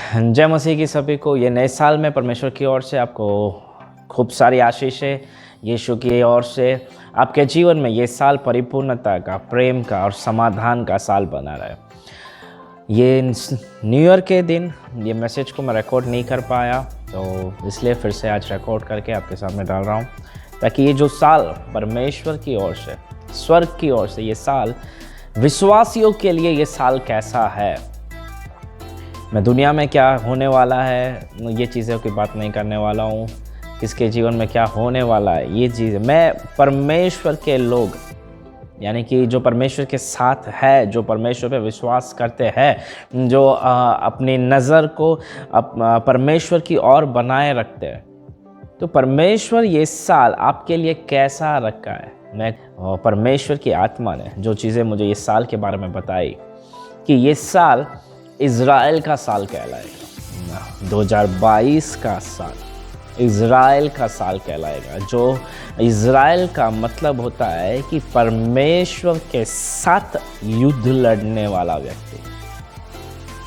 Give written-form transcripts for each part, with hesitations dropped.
जय मसीह की सभी को। ये नए साल में परमेश्वर की ओर से आपको खूब सारी आशीषें यीशु की ओर से आपके जीवन में ये साल परिपूर्णता का, प्रेम का और समाधान का साल बना रहे। ये न्यू ईयर के दिन ये मैसेज को मैं रिकॉर्ड नहीं कर पाया, तो इसलिए फिर से आज रिकॉर्ड करके आपके सामने डाल रहा हूँ, ताकि ये जो साल परमेश्वर की ओर से, स्वर्ग की ओर से, ये साल विश्वासियों के लिए ये साल कैसा है। मैं दुनिया में क्या होने वाला है ये चीज़ों की बात नहीं करने वाला हूँ, किसके जीवन में क्या होने वाला है ये चीज़। मैं परमेश्वर के लोग, यानी कि जो परमेश्वर के साथ है, जो परमेश्वर पे विश्वास करते हैं, जो अपनी नज़र को परमेश्वर की ओर बनाए रखते हैं, तो परमेश्वर ये साल आपके लिए कैसा रखा है। मैं परमेश्वर की आत्मा ने जो चीज़ें मुझे ये साल के बारे में बताई कि ये साल इज़राइल का साल कहलाएगा। 2022 का साल इज़राइल का साल कहलाएगा। जो इज़राइल का मतलब होता है कि परमेश्वर के साथ युद्ध लड़ने वाला व्यक्ति,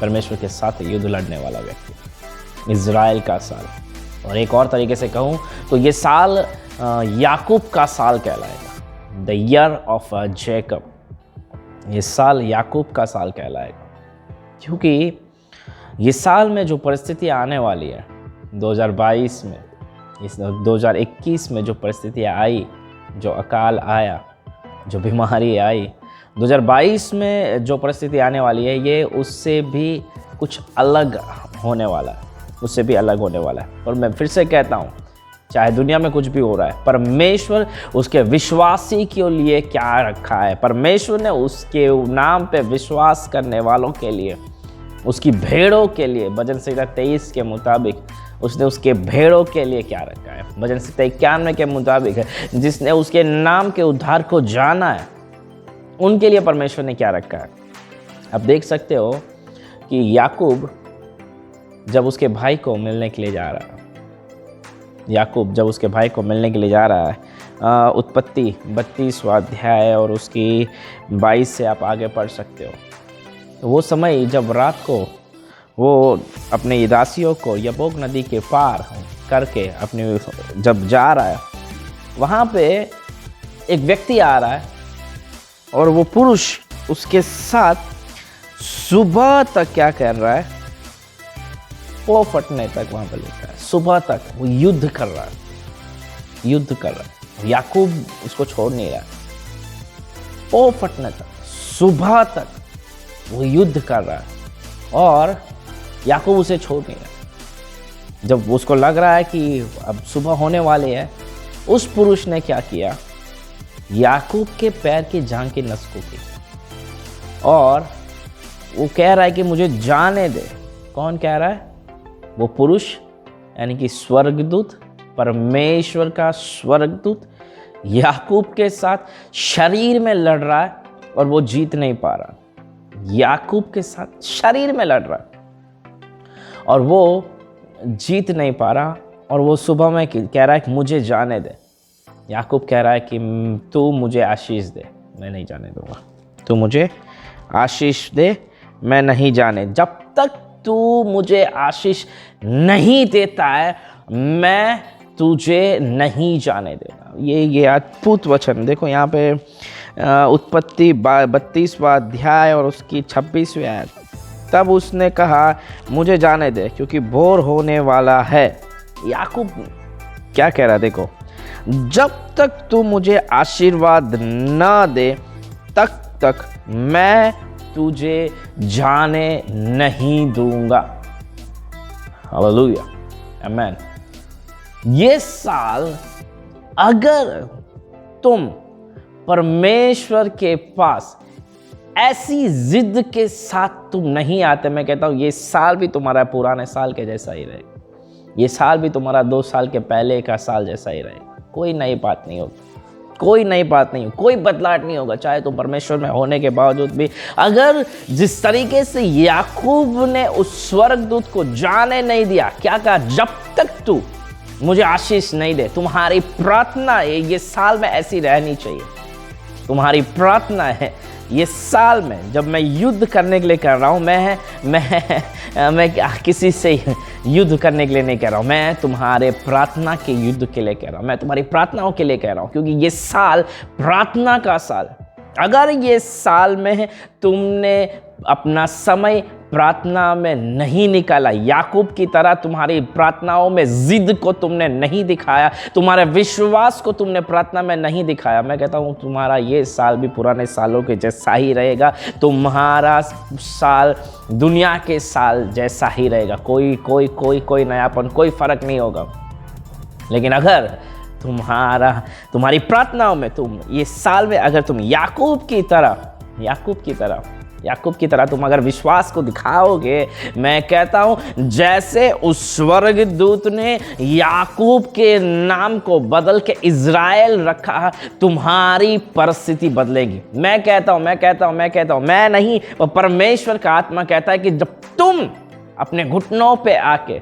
परमेश्वर के साथ युद्ध लड़ने वाला व्यक्ति, इज़राइल का साल। और एक और तरीके से कहूँ तो ये साल याकूब का साल कहलाएगा, द ईयर ऑफ जैकब। ये साल याकूब का साल कहलाएगा, क्योंकि ये साल में जो परिस्थितियाँ आने वाली है 2022 में, इस 2021 में जो परिस्थितियाँ आई, जो अकाल आया, जो बीमारी आई, 2022 में जो परिस्थिति आने वाली है, ये उससे भी कुछ अलग होने वाला है, उससे भी अलग होने वाला है। और मैं फिर से कहता हूँ, चाहे दुनिया में कुछ भी हो रहा है, परमेश्वर उसके विश्वासी के लिए क्या रखा है। परमेश्वर ने उसके नाम पे विश्वास करने वालों के लिए, उसकी भेड़ों के लिए, भजन संहिता 23 के मुताबिक उसने उसके भेड़ों के लिए क्या रखा है। भजन संहिता 91 के मुताबिक है, जिसने उसके नाम के उद्धार को जाना है, उनके लिए परमेश्वर ने क्या रखा है। आप देख सकते हो कि याकूब जब उसके भाई को मिलने के लिए जा रहा है, याकूब जब उसके भाई को मिलने के लिए जा रहा है, उत्पत्ति 32वां अध्याय और उसकी 22 से आप आगे पढ़ सकते हो। तो वो समय जब रात को वो अपने दासियों को यब्बोक नदी के पार करके अपने जब जा रहा है, वहाँ पे एक व्यक्ति आ रहा है और वो पुरुष उसके साथ सुबह तक क्या कर रहा है, वो फटने तक वहाँ पे लिखा है, सुबह तक वो युद्ध कर रहा है, युद्ध कर रहा है। याकूब उसको छोड़ नहीं रहा, वो फटने तक, सुबह तक वो युद्ध कर रहा है और याकूब उसे छोड़ नहीं रहा। जब उसको लग रहा है कि अब सुबह होने वाले है, उस पुरुष ने क्या किया, याकूब के पैर की जांघ की नस को की और वो कह रहा है कि मुझे जाने दे। कौन कह रहा है? वो पुरुष, यानी कि स्वर्गदूत, परमेश्वर का स्वर्गदूत याकूब के साथ शरीर में लड़ रहा है और वो जीत नहीं पा रहा। याकूब के साथ शरीर में लड़ रहा है और वो जीत नहीं पा रहा, और वो सुबह में कह रहा है कि मुझे जाने दे। याकूब कह रहा है कि तू मुझे आशीष दे, मैं नहीं जाने दूंगा। तू मुझे आशीष दे, मैं नहीं जाने, जब तक तू मुझे आशीष नहीं देता है, मैं तुझे नहीं जाने देगा। ये अद्भुत वचन देखो यहाँ पे, उत्पत्ति 32वां अध्याय और उसकी 26वीं आयत। तब उसने कहा मुझे जाने दे, क्योंकि भोर होने वाला है। याकूब क्या कह रहा है देखो, जब तक तू मुझे आशीर्वाद न दे तब तक मैं तुझे जाने नहीं दूंगा। हालेलुया, आमीन। ये साल अगर तुम परमेश्वर के पास ऐसी जिद के साथ तुम नहीं आते, मैं कहता हूँ ये साल भी तुम्हारा पुराने साल के जैसा ही रहेगा। ये साल भी तुम्हारा 2 साल के पहले का साल जैसा ही रहेगा। कोई नई बात नहीं होगी, कोई नई बात नहीं, कोई बदलाव नहीं होगा। चाहे तुम परमेश्वर में होने के बावजूद भी, अगर जिस तरीके से याकूब ने उस स्वर्गदूत को जाने नहीं दिया, क्या कहा, जब तक तू मुझे आशीष नहीं दे। तुम्हारी प्रार्थना है ये साल में ऐसी रहनी चाहिए, तुम्हारी प्रार्थना है ये साल में जब मैं युद्ध करने के लिए कर रहा हूँ, मैं किसी से युद्ध करने के लिए नहीं कह रहा हूँ, मैं तुम्हारे प्रार्थना के युद्ध के लिए कह रहा हूँ, मैं तुम्हारी प्रार्थनाओं के लिए कह रहा हूँ, क्योंकि ये साल प्रार्थना का साल है। अगर ये साल में तुमने अपना समय प्रार्थना में नहीं निकाला, याकूब की तरह तुम्हारी प्रार्थनाओं में जिद को तुमने नहीं दिखाया, तुम्हारे विश्वास को तुमने प्रार्थना में नहीं दिखाया, मैं कहता हूँ तुम्हारा ये साल भी पुराने सालों के जैसा ही रहेगा। तुम्हारा साल दुनिया के साल जैसा ही रहेगा, कोई नयापन, कोई फर्क नहीं होगा। लेकिन अगर तुम्हारी प्रार्थनाओं में तुम ये साल में अगर तुम याकूब की तरह तुम अगर विश्वास को दिखाओगे, मैं कहता हूं जैसे उस स्वर्गदूत ने याकूब के नाम को बदल के इज़राइल रखा, तुम्हारी परिस्थिति बदलेगी। मैं कहता हूं, मैं नहीं, वो परमेश्वर का आत्मा कहता है कि जब तुम अपने घुटनों पे आके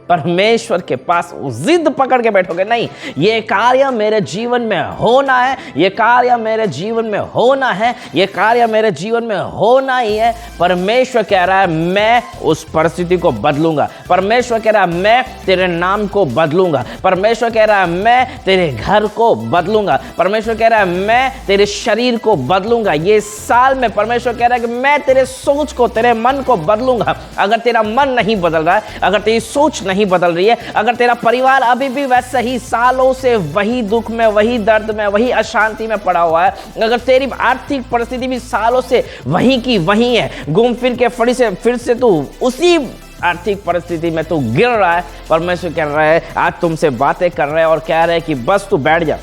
परमेश्वर के पास जिद पकड़ के बैठोगे, नहीं ये कार्य मेरे जीवन में होना है, ये कार्य मेरे जीवन में होना है, ये कार्य मेरे जीवन में होना ही है। परमेश्वर कह रहा है मैं उस परिस्थिति को बदलूंगा, परमेश्वर कह रहा है मैं तेरे नाम को बदलूंगा, परमेश्वर कह रहा है मैं तेरे घर को बदलूंगा, परमेश्वर कह रहा है मैं तेरे शरीर को बदलूंगा। ये साल में परमेश्वर कह रहा है कि मैं तेरे सोच को, तेरे मन को बदलूंगा। अगर तेरा मन नहीं बदल रहा है, अगर तेरी सोच नहीं बदल रही है, अगर तेरा परिवार अभी भी वैसे ही सालों से वही दुख में, वही दर्द में, वही अशांति में पड़ा हुआ है, अगर तेरी आर्थिक परिस्थिति भी सालों से वही की वही है, घूम फिर के फिर से तू उसी आर्थिक परिस्थिति में तू गिर रहा है, परमेश्वर कह रहा है आज तुमसे बातें कर रहे हैं और कह रहे हैं कि बस तू बैठ जा,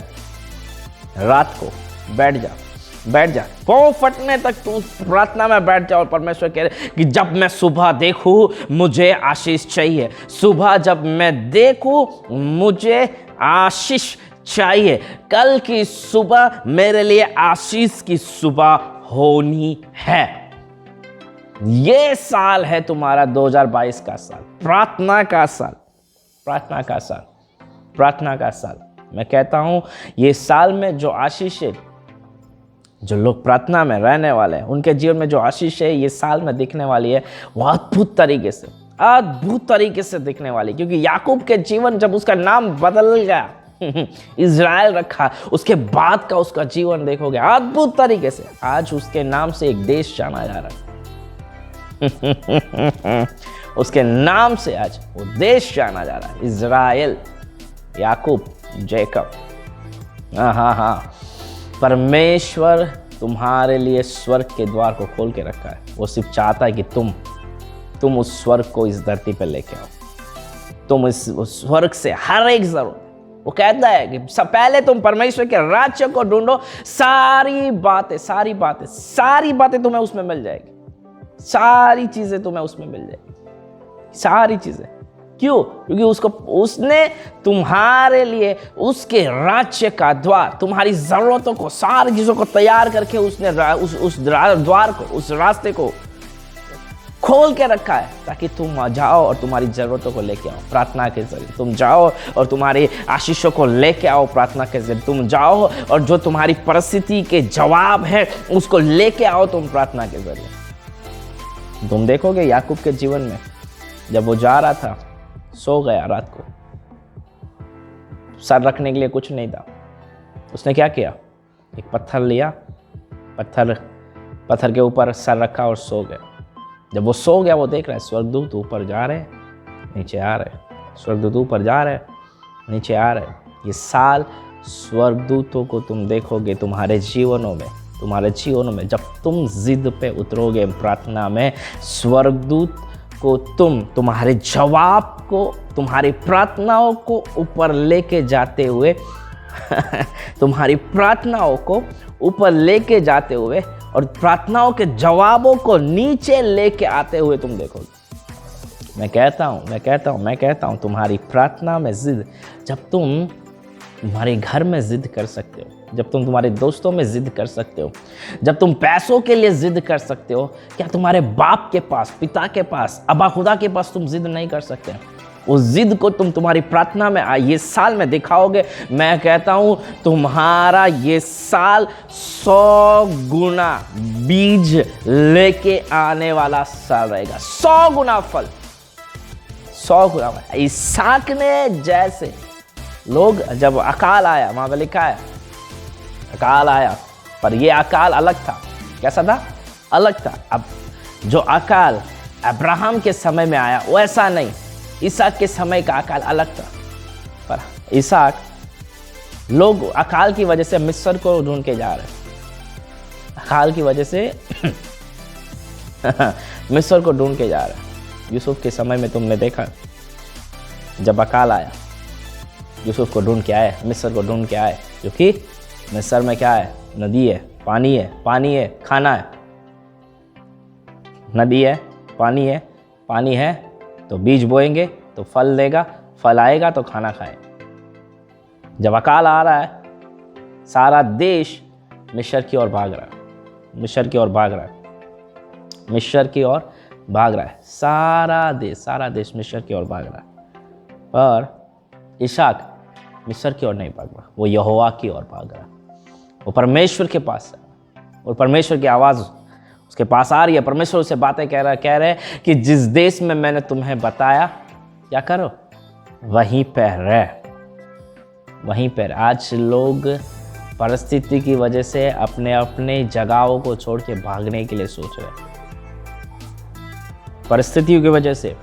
रात को बैठ जा, पाँव फटने तक तू प्रार्थना में बैठ जा। और परमेश्वर कह रहे कि जब मैं सुबह देखूं मुझे आशीष चाहिए, सुबह जब मैं देखूं मुझे आशीष चाहिए, कल की सुबह मेरे लिए आशीष की सुबह होनी है। ये साल है तुम्हारा 2022 का साल, प्रार्थना का साल। मैं कहता हूं ये साल में जो आशीष है, जो लोग प्रार्थना में रहने वाले हैं उनके जीवन में जो आशीष है ये साल में दिखने वाली है, वो अद्भुत तरीके से दिखने वाली, क्योंकि याकूब के जीवन जब उसका नाम बदल गया, इज़राइल रखा, उसके बाद का उसका जीवन देखोगे अद्भुत तरीके से। आज उसके नाम से एक देश जाना जा रहा है उसके नाम से आज वो देश जाना जा रहा है, इज़राइल, याकूब, जैकब। हाँ, परमेश्वर तुम्हारे लिए स्वर्ग के द्वार को खोल के रखा है। वो सिर्फ चाहता है कि तुम उस स्वर्ग को इस धरती पर लेके आओ, तुम इस स्वर्ग से हर एक जरूरत, वो कहता है कि सब पहले तुम परमेश्वर के राज्य को ढूंढो, सारी बातें तुम्हें उसमें मिल जाएगी, सारी चीजें तुम्हें उसमें मिल जाएगी, सारी चीजें। क्यों? क्योंकि उसने तुम्हारे लिए उसके राज्य का द्वार, तुम्हारी जरूरतों को, सारी चीजों को तैयार करके उसने उस द्वार को, उस रास्ते को खोल के रखा है, ताकि तुम जाओ और तुम्हारी जरूरतों को लेके आओ प्रार्थना के जरिए। तुम जाओ और तुम्हारी आशीषों को लेके आओ प्रार्थना के जरिए। तुम जाओ और जो तुम्हारी परिस्थिति के जवाब है उसको लेके आओ तुम प्रार्थना के जरिए। तुम देखोगे याकूब के जीवन में जब वो जा रहा था, सो गया रात को, सर रखने के लिए कुछ नहीं था, उसने क्या किया, एक पत्थर लिया, पत्थर के ऊपर सर रखा और सो गया। जब वो सो गया, वो देख रहा है स्वर्गदूत ऊपर जा रहे, नीचे आ रहे, स्वर्गदूत ऊपर जा रहे, नीचे आ रहे। ये साल स्वर्गदूतों को तुम देखोगे तुम्हारे जीवनों में, जब तुम जिद पे उतरोगे प्रार्थना में, स्वर्गदूत को तुम्हारे जवाब को, तुम्हारी प्रार्थनाओं को ऊपर लेके जाते हुए तुम्हारी प्रार्थनाओं को ऊपर लेके जाते हुए और प्रार्थनाओं के जवाबों को नीचे लेके आते हुए तुम देखोगे। मैं कहता हूं तुम्हारी प्रार्थना में जिद, जब तुम तुम्हारे घर में जिद कर सकते हो, जब तुम तुम्हारे दोस्तों में जिद कर सकते हो, जब तुम पैसों के लिए जिद कर सकते हो, क्या तुम्हारे बाप के पास, पिता के पास, अबा खुदा के पास तुम जिद नहीं कर सकते? उस जिद को तुम तुम्हारी प्रार्थना में ये साल में दिखाओगे, मैं कहता हूँ तुम्हारा ये साल 100 गुना बीज लेके आने वाला साल रहेगा। 100 गुना फल, 100 गुना। इसहाक ने जैसे लोग, जब अकाल आया, वहां पे लिखा है अकाल आया, पर ये अकाल अलग था। कैसा था? अलग था। अब जो अकाल अब्राहम के समय में आया वैसा नहीं, इसहाक के समय का अकाल अलग था। पर इसहाक, लोग अकाल की वजह से मिस्र को ढूंढ के जा रहे, अकाल की वजह से मिस्र को ढूंढ के जा रहे। यूसुफ के समय में तुमने देखा, जब अकाल आया यूसुफ को ढूंढ के आए, मिस्र को ढूंढ के आए, क्योंकि मिस्र में क्या है? नदी है, पानी है, पानी है, खाना है। नदी है, पानी है, पानी है तो बीज बोएंगे तो फल देगा, फल आएगा तो खाना खाएं। जब अकाल आ रहा है, सारा देश मिस्र की ओर भाग रहा है, मिस्र की ओर भाग रहा है, मिस्र की ओर भाग रहा है। सारा देश मिस्र की ओर भाग रहा है। पर इसहाक मिस्र की ओर नहीं भाग रहा, वो यहोवा की ओर भाग रहा है। वो परमेश्वर के पास है, और परमेश्वर की आवाज़ उसके पास आ रही है। परमेश्वर उसे बातें कह रहे कि जिस देश में मैंने तुम्हें बताया, क्या करो? वहीं पे रह, वहीं पर। आज लोग परिस्थिति की वजह से अपने अपने जगहों को छोड़ के भागने के लिए सोच रहे हैं। परिस्थितियों की वजह से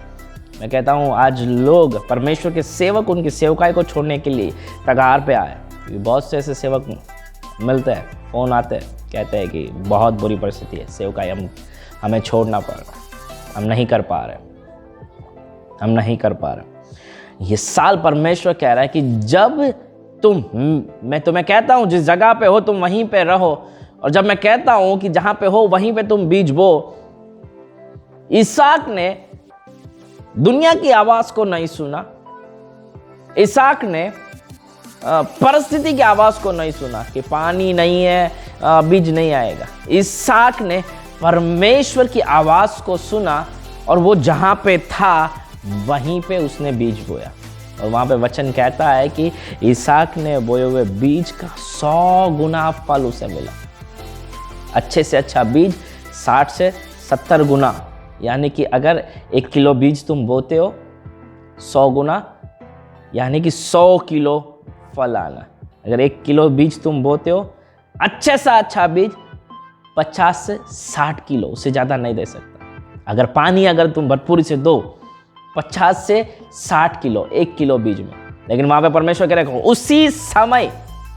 मैं कहता हूँ आज लोग, परमेश्वर के सेवक, उनकी सेवकाई को छोड़ने के लिए कगार पे आए। बहुत से ऐसे सेवक मिलते हैं, फ़ोन आते हैं, कहते हैं कि बहुत बुरी परिस्थिति है, सेवकाई हमें छोड़ना पड़ रहा है, हम नहीं कर पा रहे। ये साल परमेश्वर कह रहा है कि जब मैं तुम्हें कहता हूँ जिस जगह पे हो तुम वहीं पे रहो, और जब मैं कहता हूँ कि जहाँ पे हो वहीं पे तुम बीज बो। इसहाक ने दुनिया की आवाज़ को नहीं सुना, इसहाक ने परिस्थिति की आवाज़ को नहीं सुना कि पानी नहीं है, बीज नहीं आएगा। इसहाक ने परमेश्वर की आवाज़ को सुना, और वो जहाँ पे था वहीं पे उसने बीज बोया। और वहाँ पे वचन कहता है कि इसहाक ने बोए हुए बीज का 100 गुना फल उसे मिला। अच्छे से अच्छा बीज 60 से 70 गुना, यानी कि अगर 1 किलो बीज तुम बोते हो, 100 गुना यानी कि 100 किलो फल आना। अगर 1 किलो बीज तुम बोते हो, अच्छे से अच्छा बीज 50 से 60 किलो, उससे ज़्यादा नहीं दे सकता। अगर पानी अगर तुम भरपूरी से दो, 50 से 60 किलो 1 किलो बीज में। लेकिन वहाँ पे परमेश्वर कह रहे उसी समय,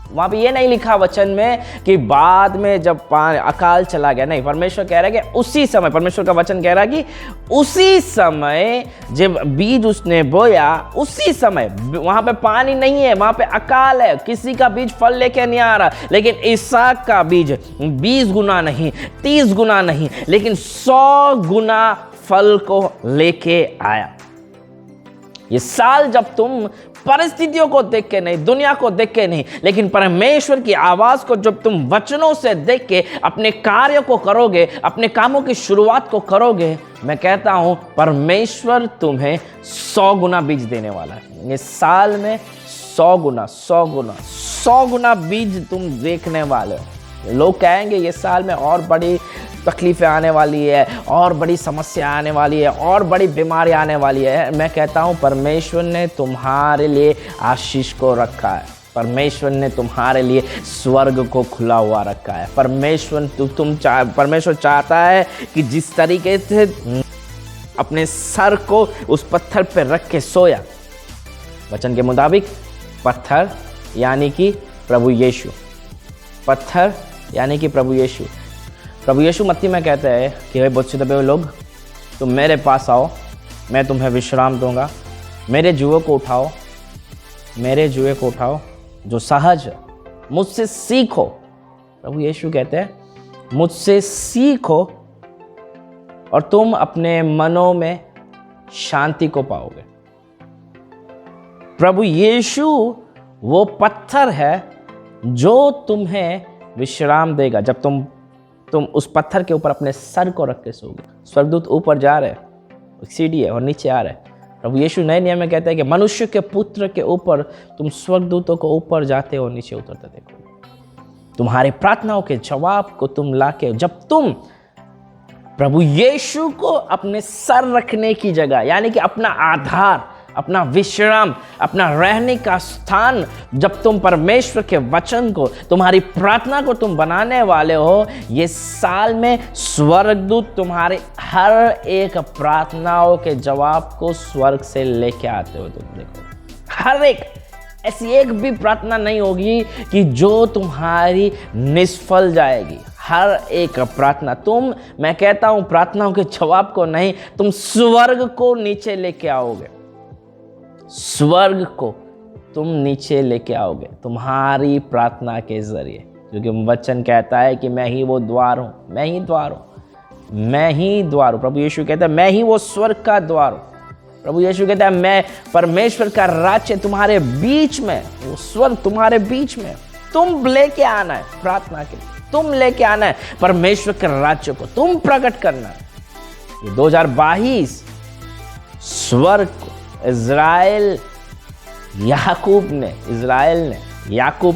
वहाँ पे ये नहीं लिखा वचन में कि बाद में जब अकाल चला गया, नहीं, परमेश्वर कह रहा है कि उसी समय, परमेश्वर का वचन कह रहा है कि उसी समय जब बीज उसने बोया, उसी समय वहाँ पे पानी नहीं है, वहाँ पे अकाल है, किसी का बीज फल लेके नहीं आ रहा। लेकिन इसहाक का बीज 20 गुना नहीं, 30 गुना नहीं, लेकिन 100 गुना फल को लेके आया। ये साल जब तुम परिस्थितियों को देख के नहीं, दुनिया को देख के नहीं, लेकिन परमेश्वर की आवाज़ को जब तुम वचनों से देख के अपने कार्य को करोगे, अपने कामों की शुरुआत को करोगे, मैं कहता हूँ परमेश्वर तुम्हें 100 गुना बीज देने वाला है। ये साल में 100 गुना बीज तुम देखने वाले हो। लोग कहेंगे ये साल में और बड़ी तकलीफ़ें आने वाली है, और बड़ी समस्या आने वाली है, और बड़ी बीमारी आने वाली है। मैं कहता हूँ परमेश्वर ने तुम्हारे लिए आशीष को रखा है, परमेश्वर ने तुम्हारे लिए स्वर्ग को खुला हुआ रखा है। परमेश्वर चाहता है कि जिस तरीके से अपने सर को उस पत्थर पर रख के सोया, वचन के मुताबिक पत्थर यानी कि प्रभु यीशु, पत्थर यानी कि प्रभु यीशु मत्ती में कहते हैं कि हे बोझ से दबे हुए लोग, तुम मेरे पास आओ, मैं तुम्हें विश्राम दूंगा। मेरे जुए को उठाओ जो सहज है, मुझसे सीखो। प्रभु यीशु कहते हैं मुझसे सीखो और तुम अपने मनों में शांति को पाओगे। प्रभु यीशु वो पत्थर है जो तुम्हें विश्राम देगा जब तुम उस पत्थर के ऊपर अपने सर को रख के सोओगे। स्वर्गदूत ऊपर जा रहे हैं, सीढ़ी है और नीचे आ रहे हैं, प्रभु यीशु नए नियम में कहता है कि मनुष्य के पुत्र के ऊपर तुम स्वर्गदूतों को ऊपर जाते हो नीचे उतरते देखो। तुम्हारे प्रार्थनाओं के जवाब को तुम लाके, जब तुम प्रभु यीशु को अपने सर रखने की जगह, यानी कि अपना आधार, अपना विश्राम, अपना रहने का स्थान, जब तुम परमेश्वर के वचन को, तुम्हारी प्रार्थना को तुम बनाने वाले हो, ये साल में स्वर्गदूत तुम्हारे हर एक प्रार्थनाओं के जवाब को स्वर्ग से लेके आते हो। तुम देखो, हर एक, ऐसी एक भी प्रार्थना नहीं होगी कि जो तुम्हारी निष्फल जाएगी। हर एक प्रार्थना मैं कहता हूं प्रार्थनाओं के जवाब को नहीं, तुम स्वर्ग को नीचे लेके आओगे। स्वर्ग को तुम नीचे लेके आओगे तुम्हारी प्रार्थना के जरिए, क्योंकि वचन कहता है कि मैं ही वो द्वार हूं, मैं ही द्वार हूं, मैं ही द्वार हूं। प्रभु यीशु कहता है मैं ही वो स्वर्ग का द्वार हूं। प्रभु यीशु कहता है मैं परमेश्वर का राज्य तुम्हारे बीच में, वो स्वर्ग तुम्हारे बीच में, तुम लेके आना है प्रार्थना के लिए, तुम लेके आना है परमेश्वर के राज्य को, तुम प्रकट करना है। ये 2022 स्वर्ग को इज़राइल याकूब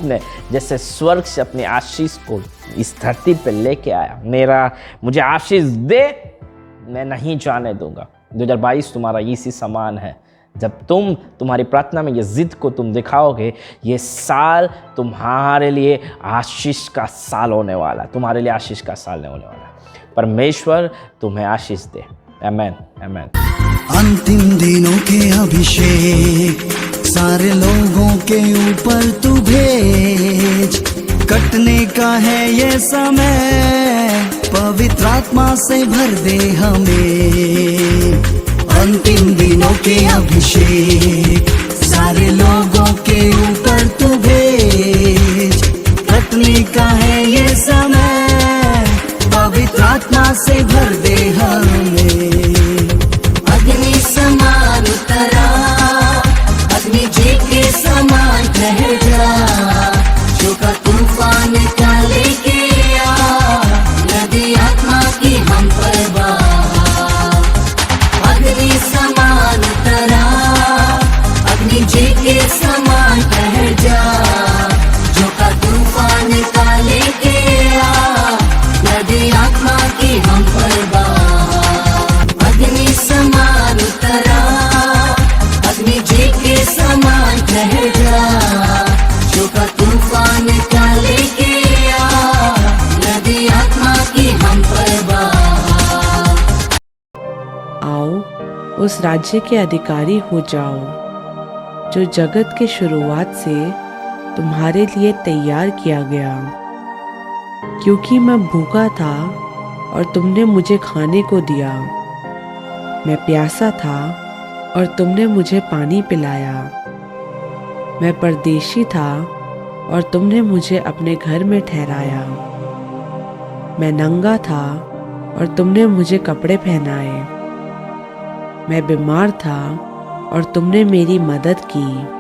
ने जैसे स्वर्ग से अपनी आशीष को इस धरती पे लेके आया, मुझे आशीष दे, मैं नहीं जाने दूंगा। 2022 तुम्हारा इसी समान है। जब तुम्हारी प्रार्थना में ये जिद को तुम दिखाओगे, ये साल तुम्हारे लिए आशीष का साल होने वाला है, तुम्हारे लिए आशीष का साल होने वाला है। परमेश्वर तुम्हें आशीष दे। आमीन, आमीन। अंतिम दिनों के अभिषेक सारे लोगों के ऊपर तू भेज, कटने का है ये समय, पवित्र आत्मा से भर दे हमें। अंतिम दिनों के अभिषेक सारे लोगों के ऊपर तू भेज, कटने का है ये समय, पवित्र आत्मा से भर दे हमें। अग्नि समान उतरा, अग्नि जी के समान ठहर जा, जो का तूफान का लेके आ, नदी आत्मा की हम पर बहा। अग्नि समान उतरा, अग्नि जी के समान ठहर जा, जो का तूफान का लेके आ, नदी आत्मा की हम पर बहा। अग्नि समान उतरा, अग्नि जी के समान ठहर जा, जो का तूफान का लेके आ, नदी आत्मा की हम पर बहा। आओ उस राज्य के अधिकारी हो जाओ, जो जगत के शुरुआत से तुम्हारे लिए तैयार किया गया। क्योंकि मैं भूखा था और तुमने मुझे खाने को दिया, मैं प्यासा था और तुमने मुझे पानी पिलाया, मैं परदेशी था और तुमने मुझे अपने घर में ठहराया, मैं नंगा था और तुमने मुझे कपड़े पहनाए, मैं बीमार था और तुमने मेरी मदद की,